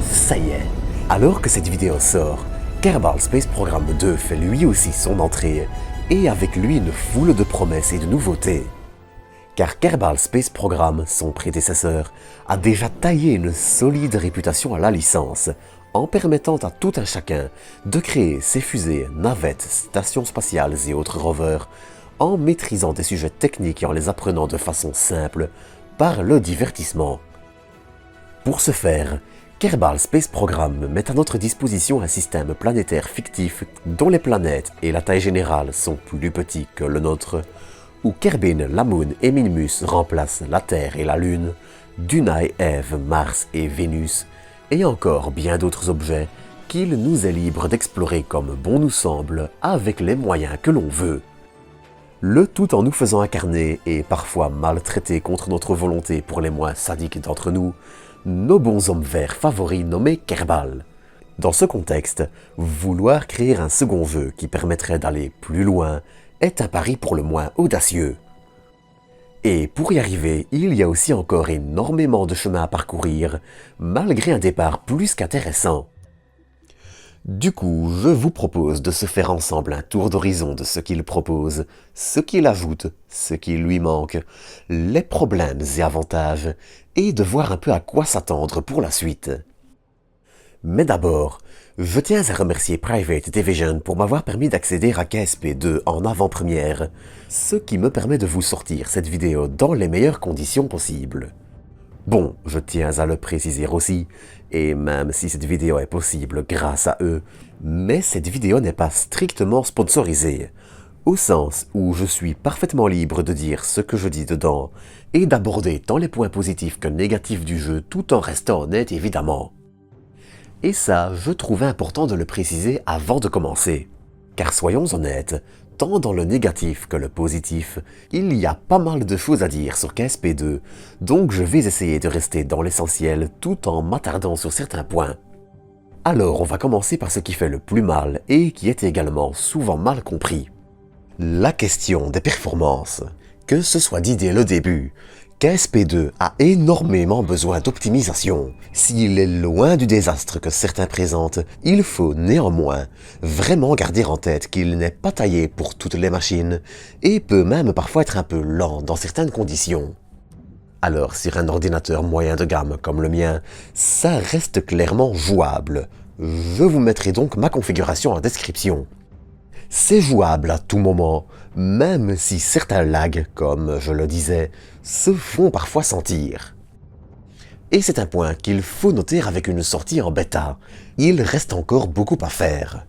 Ça y est, alors que cette vidéo sort, Kerbal Space Program 2 fait lui aussi son entrée, et avec lui une foule de promesses et de nouveautés. Car Kerbal Space Program, son prédécesseur, a déjà taillé une solide réputation à la licence, en permettant à tout un chacun de créer ses fusées, navettes, stations spatiales et autres rovers, en maîtrisant des sujets techniques et en les apprenant de façon simple, par le divertissement. Pour ce faire, Kerbal Space Program met à notre disposition un système planétaire fictif dont les planètes et la taille générale sont plus petits que le nôtre, où Kerbin, Lamoon et Minmus remplacent la Terre et la Lune, Dunai, Eve, Mars et Vénus, et encore bien d'autres objets qu'il nous est libre d'explorer comme bon nous semble avec les moyens que l'on veut. Le tout en nous faisant incarner et parfois maltraiter contre notre volonté pour les moins sadiques d'entre nous, nos bons hommes verts favoris nommés Kerbal. Dans ce contexte, vouloir créer un second vœu qui permettrait d'aller plus loin est un pari pour le moins audacieux. Et pour y arriver, il y a aussi encore énormément de chemin à parcourir, malgré un départ plus qu'intéressant. Du coup, je vous propose de se faire ensemble un tour d'horizon de ce qu'il propose, ce qu'il ajoute, ce qui lui manque, les problèmes et avantages, et de voir un peu à quoi s'attendre pour la suite. Mais d'abord, je tiens à remercier Private Division pour m'avoir permis d'accéder à KSP2 en avant-première, ce qui me permet de vous sortir cette vidéo dans les meilleures conditions possibles. Bon, je tiens à le préciser aussi, et même si cette vidéo est possible grâce à eux, mais cette vidéo n'est pas strictement sponsorisée, au sens où je suis parfaitement libre de dire ce que je dis dedans, et d'aborder tant les points positifs que négatifs du jeu tout en restant honnête évidemment. Et ça, je trouvais important de le préciser avant de commencer, car soyons honnêtes, tant dans le négatif que le positif, il y a pas mal de choses à dire sur KSP2, donc je vais essayer de rester dans l'essentiel tout en m'attardant sur certains points. Alors on va commencer par ce qui fait le plus mal et qui est également souvent mal compris. La question des performances. Que ce soit dit dès le début, KSP2 a énormément besoin d'optimisation. S'il est loin du désastre que certains présentent, il faut néanmoins vraiment garder en tête qu'il n'est pas taillé pour toutes les machines et peut même parfois être un peu lent dans certaines conditions. Alors sur un ordinateur moyen de gamme comme le mien, ça reste clairement jouable. Je vous mettrai donc ma configuration en description. C'est jouable à tout moment, même si certains lags, comme je le disais, se font parfois sentir. Et c'est un point qu'il faut noter avec une sortie en bêta, il reste encore beaucoup à faire.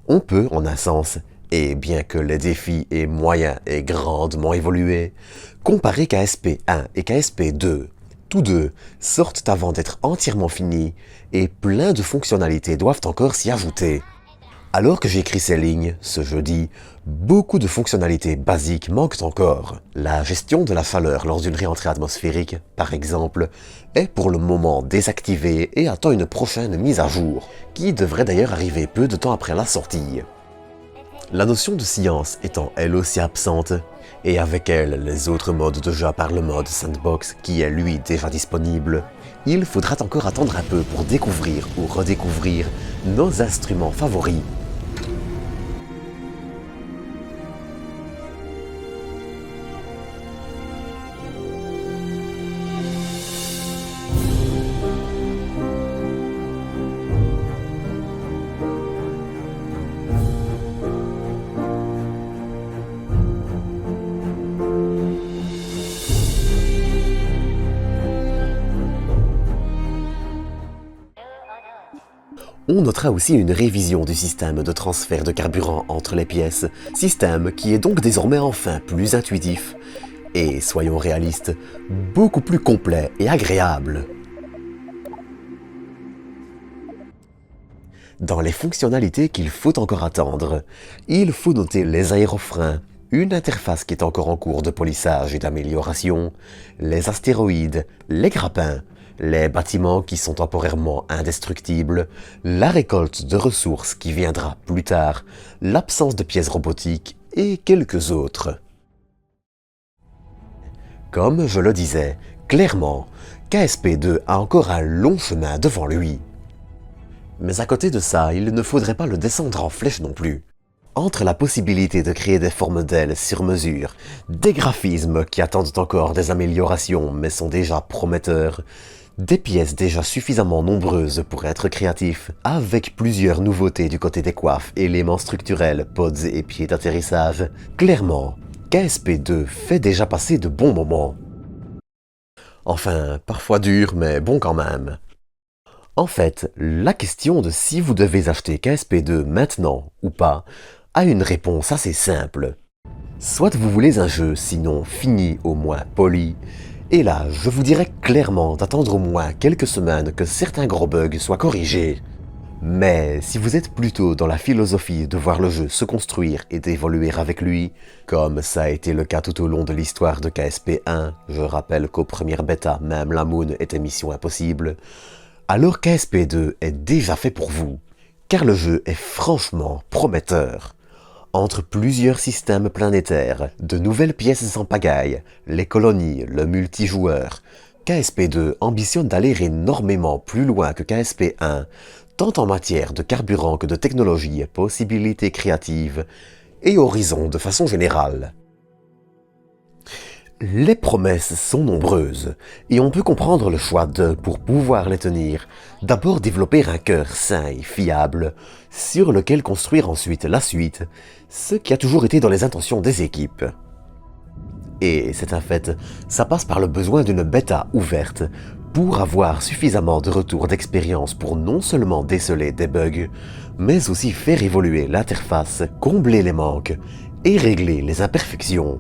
On peut, en un sens, et bien que les défis et moyens aient grandement évolué, comparer KSP1 et KSP2. Tous deux sortent avant d'être entièrement finis, et plein de fonctionnalités doivent encore s'y ajouter. Alors que j'écris ces lignes, ce jeudi, beaucoup de fonctionnalités basiques manquent encore. La gestion de la chaleur lors d'une réentrée atmosphérique, par exemple, est pour le moment désactivée et attend une prochaine mise à jour, qui devrait d'ailleurs arriver peu de temps après la sortie. La notion de science étant elle aussi absente, et avec elle les autres modes de jeu à part le mode Sandbox qui est lui déjà disponible, il faudra encore attendre un peu pour découvrir ou redécouvrir nos instruments favoris. On notera aussi une révision du système de transfert de carburant entre les pièces, système qui est donc désormais enfin plus intuitif et, soyons réalistes, beaucoup plus complet et agréable. Dans les fonctionnalités qu'il faut encore attendre, il faut noter les aérofreins, une interface qui est encore en cours de polissage et d'amélioration, les astéroïdes, les grappins, les bâtiments qui sont temporairement indestructibles, la récolte de ressources qui viendra plus tard, l'absence de pièces robotiques et quelques autres. Comme je le disais, clairement, KSP2 a encore un long chemin devant lui. Mais à côté de ça, il ne faudrait pas le descendre en flèche non plus. Entre la possibilité de créer des formes d'ailes sur mesure, des graphismes qui attendent encore des améliorations mais sont déjà prometteurs, des pièces déjà suffisamment nombreuses pour être créatifs, avec plusieurs nouveautés du côté des coiffes, éléments structurels, pods et pieds d'atterrissage, clairement, KSP2 fait déjà passer de bons moments. Enfin, parfois dur, mais bon quand même. En fait, la question de si vous devez acheter KSP2 maintenant ou pas a une réponse assez simple. Soit vous voulez un jeu, sinon fini au moins poli, et là je vous dirais clairement d'attendre au moins quelques semaines que certains gros bugs soient corrigés. Mais si vous êtes plutôt dans la philosophie de voir le jeu se construire et d'évoluer avec lui, comme ça a été le cas tout au long de l'histoire de KSP1, je rappelle qu'aux premières bêtas même la Moon était mission impossible, alors KSP2 est déjà fait pour vous, car le jeu est franchement prometteur. Entre plusieurs systèmes planétaires, de nouvelles pièces en pagaille, les colonies, le multijoueur, KSP2 ambitionne d'aller énormément plus loin que KSP1, tant en matière de carburant que de technologie, possibilités créatives et horizons de façon générale. Les promesses sont nombreuses, et on peut comprendre le choix de, pour pouvoir les tenir, d'abord développer un cœur sain et fiable, sur lequel construire ensuite la suite, ce qui a toujours été dans les intentions des équipes. Et c'est un fait, ça passe par le besoin d'une bêta ouverte, pour avoir suffisamment de retours d'expérience pour non seulement déceler des bugs, mais aussi faire évoluer l'interface, combler les manques, et régler les imperfections.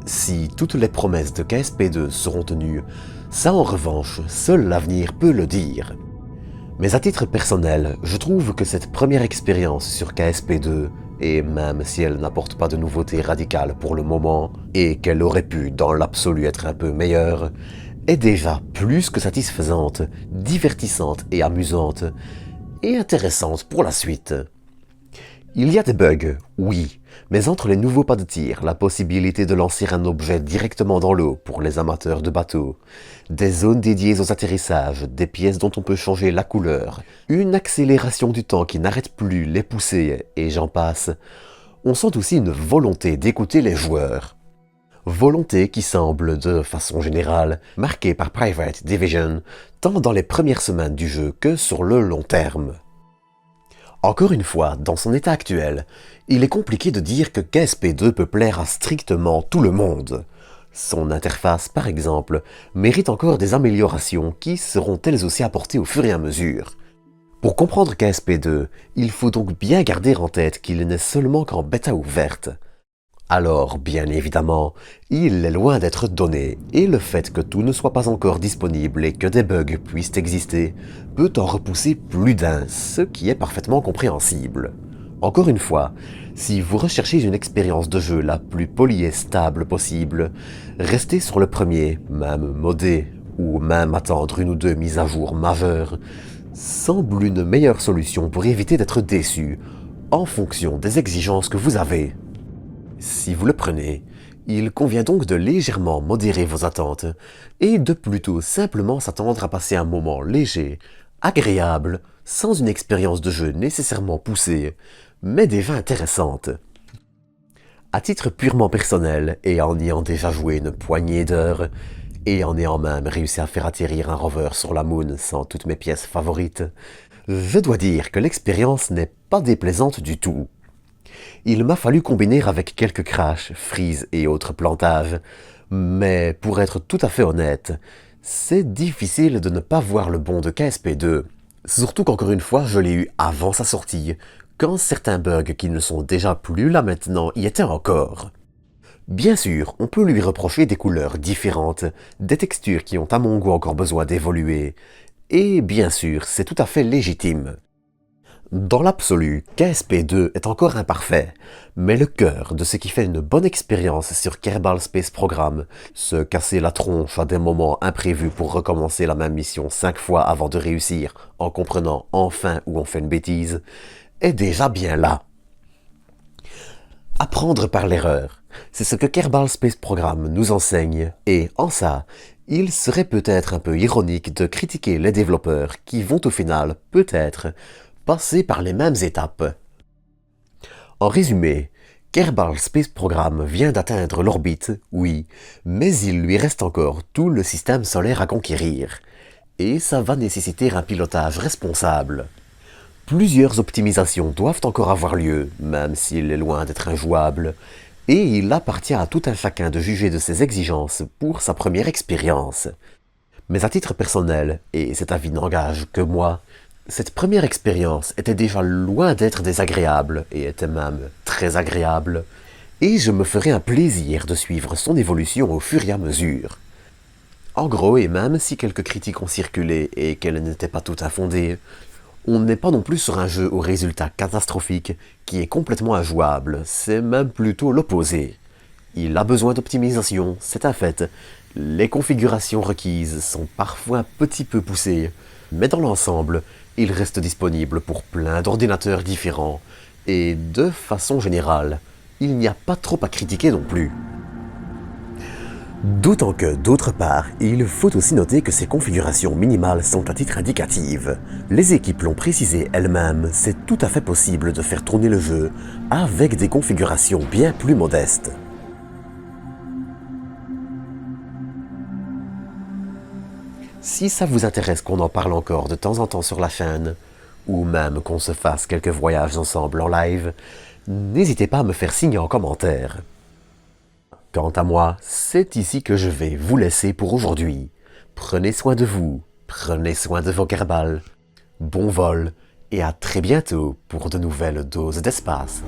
Si toutes les promesses de KSP2 seront tenues, ça en revanche, seul l'avenir peut le dire. Mais à titre personnel, je trouve que cette première expérience sur KSP2, et même si elle n'apporte pas de nouveautés radicales pour le moment, et qu'elle aurait pu dans l'absolu être un peu meilleure, est déjà plus que satisfaisante, divertissante et amusante, et intéressante pour la suite. Il y a des bugs, oui, mais entre les nouveaux pas de tir, la possibilité de lancer un objet directement dans l'eau pour les amateurs de bateaux, des zones dédiées aux atterrissages, des pièces dont on peut changer la couleur, une accélération du temps qui n'arrête plus les poussées, et j'en passe, on sent aussi une volonté d'écouter les joueurs. Volonté qui semble, de façon générale, marquée par Private Division, tant dans les premières semaines du jeu que sur le long terme. Encore une fois, dans son état actuel, il est compliqué de dire que KSP2 peut plaire à strictement tout le monde. Son interface, par exemple, mérite encore des améliorations qui seront elles aussi apportées au fur et à mesure. Pour comprendre KSP2, il faut donc bien garder en tête qu'il n'est seulement qu'en bêta ouverte. Alors, bien évidemment, il est loin d'être donné, et le fait que tout ne soit pas encore disponible et que des bugs puissent exister peut en repousser plus d'un, ce qui est parfaitement compréhensible. Encore une fois, si vous recherchez une expérience de jeu la plus polie et stable possible, restez sur le premier, même modé, ou même attendre une ou deux mises à jour majeures, semble une meilleure solution pour éviter d'être déçu, en fonction des exigences que vous avez. Si vous le prenez, il convient donc de légèrement modérer vos attentes et de plutôt simplement s'attendre à passer un moment léger, agréable, sans une expérience de jeu nécessairement poussée, mais déjà intéressante. À titre purement personnel, et en ayant déjà joué une poignée d'heures, et en ayant même réussi à faire atterrir un rover sur la Moon sans toutes mes pièces favorites, je dois dire que l'expérience n'est pas déplaisante du tout. Il m'a fallu combiner avec quelques crashs, freezes et autres plantages, mais pour être tout à fait honnête, c'est difficile de ne pas voir le bon de KSP2, surtout qu'encore une fois je l'ai eu avant sa sortie, quand certains bugs qui ne sont déjà plus là maintenant y étaient encore. Bien sûr, on peut lui reprocher des couleurs différentes, des textures qui ont à mon goût encore besoin d'évoluer, et bien sûr, c'est tout à fait légitime. Dans l'absolu, KSP2 est encore imparfait, mais le cœur de ce qui fait une bonne expérience sur Kerbal Space Program, se casser la tronche à des moments imprévus pour recommencer la même mission 5 fois avant de réussir, en comprenant enfin où on fait une bêtise, est déjà bien là. Apprendre par l'erreur, c'est ce que Kerbal Space Program nous enseigne, et en ça, il serait peut-être un peu ironique de critiquer les développeurs qui vont au final, peut-être, passer par les mêmes étapes. En résumé, Kerbal Space Program vient d'atteindre l'orbite, oui, mais il lui reste encore tout le système solaire à conquérir. Et ça va nécessiter un pilotage responsable. Plusieurs optimisations doivent encore avoir lieu, même s'il est loin d'être injouable, et il appartient à tout un chacun de juger de ses exigences pour sa première expérience. Mais à titre personnel, et cet avis n'engage que moi, cette première expérience était déjà loin d'être désagréable, et était même très agréable, et je me ferais un plaisir de suivre son évolution au fur et à mesure. En gros, et même si quelques critiques ont circulé et qu'elles n'étaient pas toutes infondées, on n'est pas non plus sur un jeu au résultat catastrophique qui est complètement injouable, c'est même plutôt l'opposé. Il a besoin d'optimisation, c'est un fait. Les configurations requises sont parfois un petit peu poussées, mais dans l'ensemble, il reste disponible pour plein d'ordinateurs différents, et de façon générale, il n'y a pas trop à critiquer non plus. D'autant que, d'autre part, il faut aussi noter que ces configurations minimales sont à titre indicatif. Les équipes l'ont précisé elles-mêmes, c'est tout à fait possible de faire tourner le jeu avec des configurations bien plus modestes. Si ça vous intéresse qu'on en parle encore de temps en temps sur la chaîne, ou même qu'on se fasse quelques voyages ensemble en live, n'hésitez pas à me faire signe en commentaire. Quant à moi, c'est ici que je vais vous laisser pour aujourd'hui. Prenez soin de vous, prenez soin de vos Kerbal. Bon vol, et à très bientôt pour de nouvelles doses d'espace.